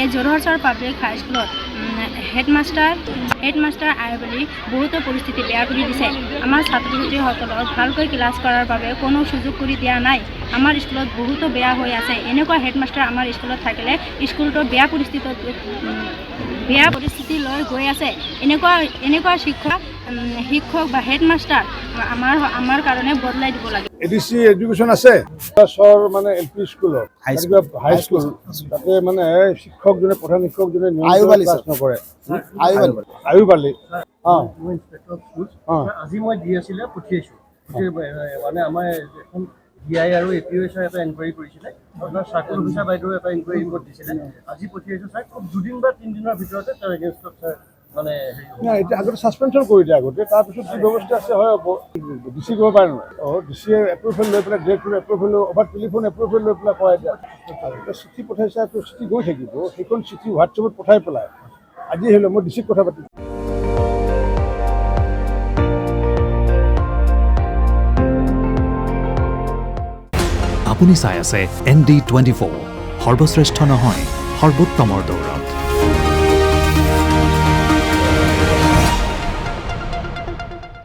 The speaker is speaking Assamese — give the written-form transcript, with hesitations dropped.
এই যোৰহাটৰ পাব্লিক হাইস্কুলত হেডমাষ্টাৰ আই বুলি বহুতো পৰিস্থিতি বেয়া কৰি দিছে। আমাৰ ছাত্ৰ ছাত্ৰীসকলৰ ভালকৈ ক্লাছ কৰাৰ বাবে কোনো সুযোগ কৰি দিয়া নাই। আমাৰ স্কুলত বহুতো বেয়া হৈ আছে। এনেকুৱা হেডমাষ্টাৰ আমাৰ স্কুলত থাকিলে স্কুলটো বেয়া পৰিস্থিতি লৈ গৈ আছে। এনেকুৱা শিক্ষক বা হেডমাষ্টাৰ আমাৰ কাৰণে বদলাই দিব লাগে। এডিসি এডুকেশন আছে মানে এলপি স্কুলত হাই স্কুল তাতে মানে শিক্ষকজনে প্ৰধান শিক্ষকজনে ক্লাছ নকৰে। আয়ুব আলী আজি মই দি আছিলে পঠিয়াইছো মানে আমাৰ এখন DI আৰু APOSৰ এটা এনকুৱাৰী কৰিছিলে আপোনাৰ চাৰ্কল অফিচাৰ বাইদেউ এটা এনকুৱাৰী ৰিপৰ্ট দিছিলে আজি পঠিয়াইছো ছাৰ খুব 2 দিন বা 3 দিনৰ ভিতৰতে তাৰ এগেইনষ্টত ছাৰ মানে এতিয়া আগতে ছাছপেনশ্যন কৰি দিয়ে আগতে তাৰপিছত কি ব্যৱস্থা আছে হয় ডিচি কৰিব পাৰে নহয় ডিচিয়ে এপ্ৰুভেল লৈ পেলাই director approval over telephone approval লৈ পেলাই কৰাই দিয়া চিঠি পঠাইছে চিঠি গৈ থাকিব সেইখন চিঠি হোৱাটছএপত পঠাই পেলাই আজি আহিলে মই ডিচিক কথা পাতিম। আপুনি চাই আছে ND24 সৰ্বশ্ৰেষ্ঠ নহয় সৰ্বোত্তমৰ দৌৰ।